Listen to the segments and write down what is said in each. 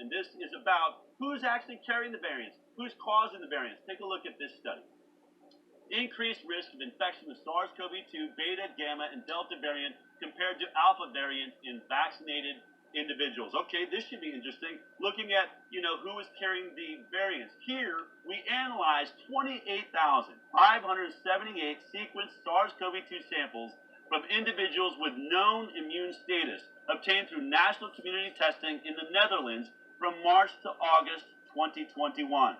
and this is about who's actually carrying the variants, who's causing the variants. Take a look at this study. Increased risk of infection with SARS-CoV-2, beta, gamma, and delta variant compared to alpha variant in vaccinated individuals. Okay, this should be interesting. Looking at, who is carrying the variants. Here, we analyzed 28,578 sequenced SARS-CoV-2 samples from individuals with known immune status obtained through national community testing in the Netherlands from March to August 2021.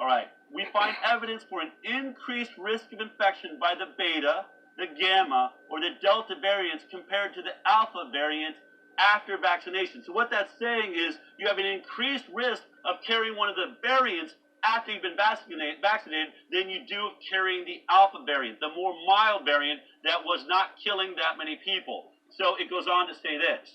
All right, we find evidence for an increased risk of infection by the beta, the gamma, or the delta variants compared to the alpha variant after vaccination. So what that's saying is you have an increased risk of carrying one of the variants after you've been vaccinated than you do of carrying the alpha variant, the more mild variant that was not killing that many people. So it goes on to say this.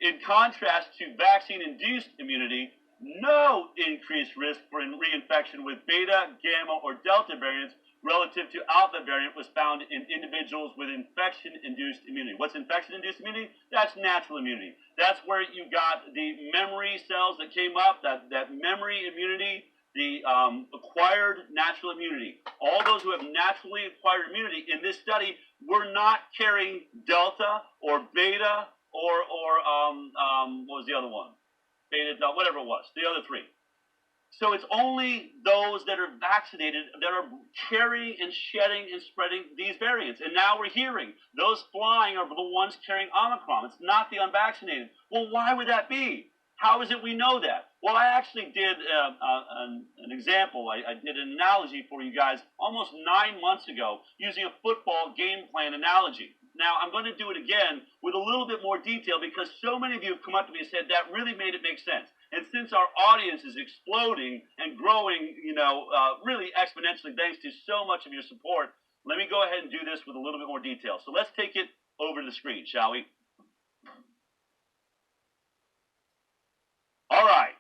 In contrast to vaccine-induced immunity, no increased risk for reinfection with beta, gamma, or delta variants relative to alpha variant was found in individuals with infection-induced immunity. What's infection-induced immunity? That's natural immunity. That's where you got the memory cells that came up, that memory immunity, the acquired natural immunity. All those who have naturally acquired immunity in this study were not carrying delta or beta or what was the other one? Beta, delta, whatever it was, the other three. So it's only those that are vaccinated that are carrying and shedding and spreading these variants. And now we're hearing those flying are the ones carrying Omicron. It's not the unvaccinated. Well, why would that be? How is it we know that? Well, I actually did an example. I did an analogy for you guys almost 9 months ago using a football game plan analogy. Now, I'm going to do it again with a little bit more detail because so many of you have come up to me and said that really made it make sense. And since our audience is exploding and growing, really exponentially thanks to so much of your support, let me go ahead and do this with a little bit more detail. So let's take it over to the screen, shall we? All right,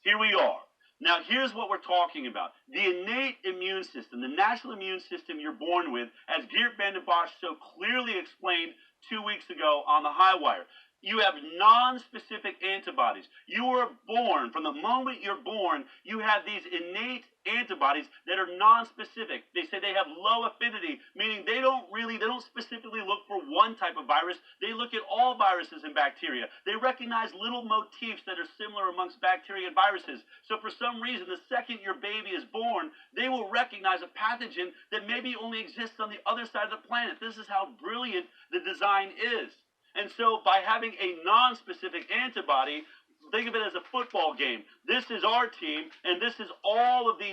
here we are. Now, here's what we're talking about. The innate immune system, the natural immune system you're born with, as Geert Vanden Bossche so clearly explained 2 weeks ago on the High Wire. You have non-specific antibodies. You were born, from the moment you're born, you have these innate antibodies that are non-specific. They say they have low affinity, meaning they don't specifically look for one type of virus. They look at all viruses and bacteria. They recognize little motifs that are similar amongst bacteria and viruses. So for some reason, the second your baby is born, they will recognize a pathogen that maybe only exists on the other side of the planet. This is how brilliant the design is. And so by having a non-specific antibody, think of it as a football game. This is our team, and this is all of this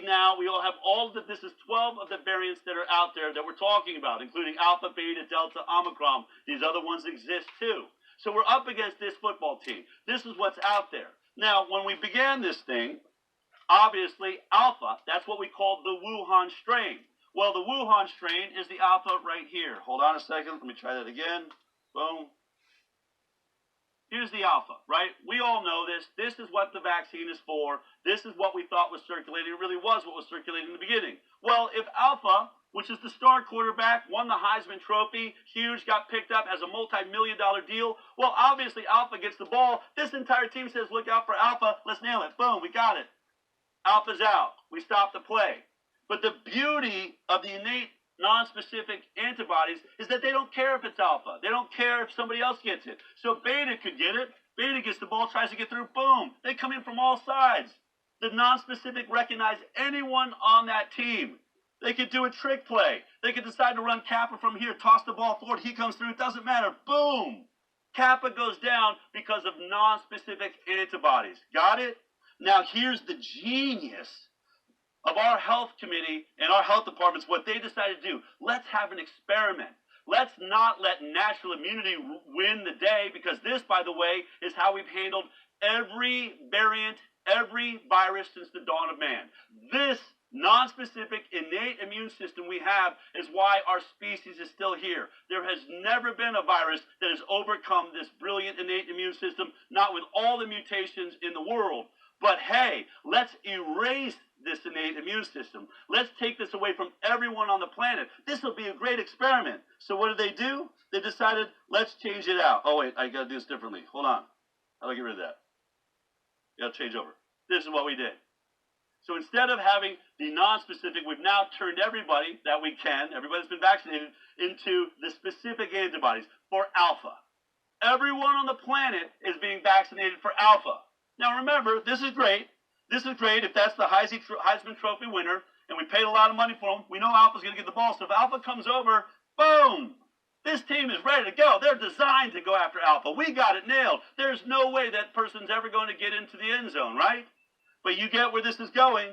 is 12 of the variants that are out there that we're talking about, including alpha, beta, delta, omicron. These other ones exist too. So we're up against this football team. This is what's out there. Now, when we began this thing, obviously alpha, that's what we call the Wuhan strain. Well, the Wuhan strain is the alpha right here. Hold on a second. Let me try that again. Boom. Here's the alpha, right? We all know this. This is what the vaccine is for. This is what we thought was circulating. It really was what was circulating in the beginning. Well, if alpha, which is the star quarterback, won the Heisman Trophy, huge, got picked up as a multi-million-dollar deal, well, obviously alpha gets the ball. This entire team says, look out for alpha. Let's nail it. Boom, we got it. Alpha's out. We stop the play. But the beauty of the innate non-specific antibodies is that they don't care if it's alpha. They don't care if somebody else gets it. So beta could get it. Beta gets the ball, tries to get through. Boom. They come in from all sides. The non-specific recognize anyone on that team. They could do a trick play. They could decide to run Kappa from here, toss the ball forward. He comes through. It doesn't matter. Boom. Kappa goes down because of non-specific antibodies. Got it? Now here's the genius of our health committee and our health departments, what they decided to do. Let's have an experiment. Let's not let natural immunity win the day, because this, by the way, is how we've handled every variant, every virus since the dawn of man. This non-specific innate immune system we have is why our species is still here. There has never been a virus that has overcome this brilliant innate immune system, not with all the mutations in the world. But hey, let's erase this innate immune system. Let's take this away from everyone on the planet. This will be a great experiment. So what did they do? They decided, let's change it out. Oh, wait, I got to do this differently. Hold on. How do I get rid of that? Got to change over. This is what we did. So instead of having the non-specific, we've now turned everybody that we can, everybody that's been vaccinated, into the specific antibodies for alpha. Everyone on the planet is being vaccinated for alpha. Now remember, this is great. This is great if that's the Heisman Trophy winner, and we paid a lot of money for him. We know Alpha's going to get the ball. So if Alpha comes over, boom, this team is ready to go. They're designed to go after Alpha. We got it nailed. There's no way that person's ever going to get into the end zone, right? But you get where this is going.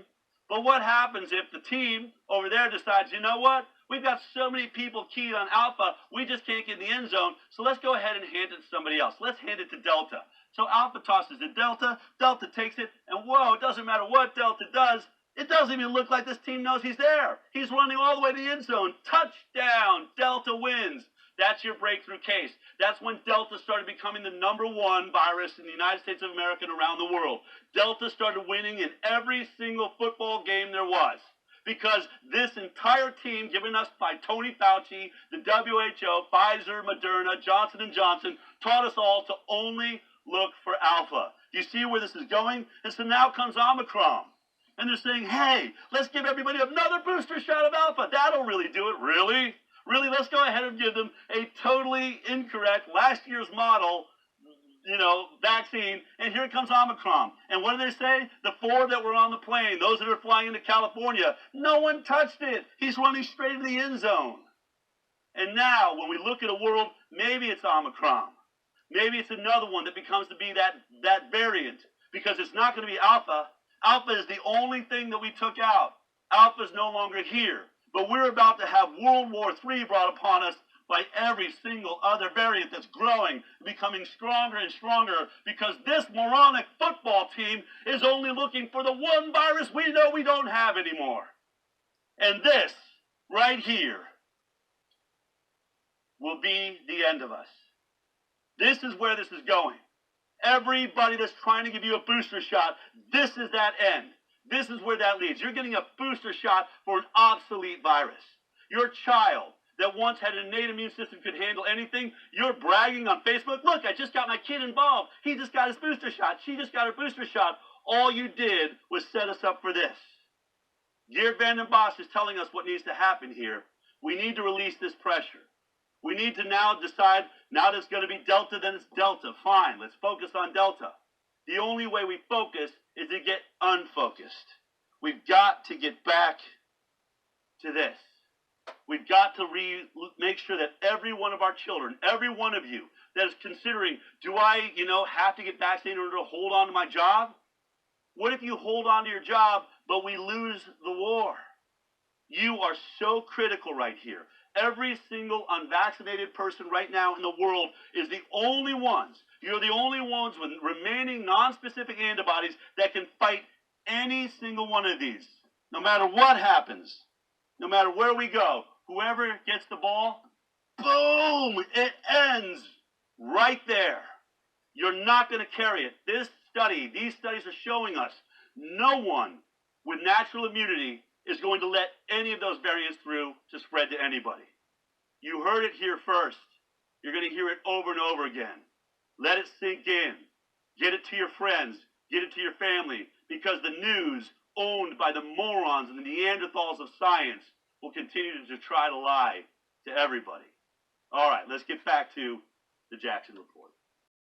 But what happens if the team over there decides, you know what? We've got so many people keyed on Alpha, we just can't get in the end zone, so let's go ahead and hand it to somebody else. Let's hand it to Delta. So Alpha tosses to Delta, Delta takes it, and whoa, it doesn't matter what Delta does, it doesn't even look like this team knows he's there. He's running all the way to the end zone. Touchdown! Delta wins. That's your breakthrough case. That's when Delta started becoming the #1 virus in the United States of America and around the world. Delta started winning in every single football game there was. Because this entire team given us by Tony Fauci, the WHO, Pfizer, Moderna, Johnson & Johnson, taught us all to only look for Alpha. Do you see where this is going? And so now comes Omicron. And they're saying, hey, let's give everybody another booster shot of Alpha. That'll really do it. Really? Really, let's go ahead and give them a totally incorrect last year's model, vaccine, and here comes Omicron. And what do they say? The 4 that were on the plane, those that are flying into California, no one touched it. He's running straight into the end zone. And now, when we look at a world, maybe it's Omicron. Maybe it's another one that becomes to be that variant, because it's not going to be Alpha. Alpha is the only thing that we took out. Alpha is no longer here. But we're about to have World War III brought upon us by every single other variant that's growing, becoming stronger and stronger, because this moronic football team is only looking for the one virus we know we don't have anymore. And this, right here, will be the end of us. This is where this is going. Everybody that's trying to give you a booster shot, this is that end. This is where that leads. You're getting a booster shot for an obsolete virus. Your child that once had an innate immune system could handle anything, you're bragging on Facebook, look, I just got my kid involved. He just got his booster shot. She just got her booster shot. All you did was set us up for this. Geert Vanden Bossche is telling us what needs to happen here. We need to release this pressure. We need to now decide, now that it's going to be Delta, then it's Delta. Fine, let's focus on Delta. The only way we focus is to get unfocused. We've got to get back to this. We've got to make sure that every one of our children, every one of you that is considering, do I, have to get vaccinated in order to hold on to my job? What if you hold on to your job, but we lose the war? You are so critical right here. Every single unvaccinated person right now in the world is the only ones. You're the only ones with remaining non-specific antibodies that can fight any single one of these. No matter what happens, no matter where we go, whoever gets the ball, boom, it ends right there. You're not going to carry it. These studies are showing us no one with natural immunity is going to let any of those variants through to spread to anybody. You heard it here first. You're going to hear it over and over again. Let it sink in. Get it to your friends. Get it to your family. Because the news, owned by the morons and the Neanderthals of science, will continue to try to lie to everybody. All right, let's get back to the Jackson Report.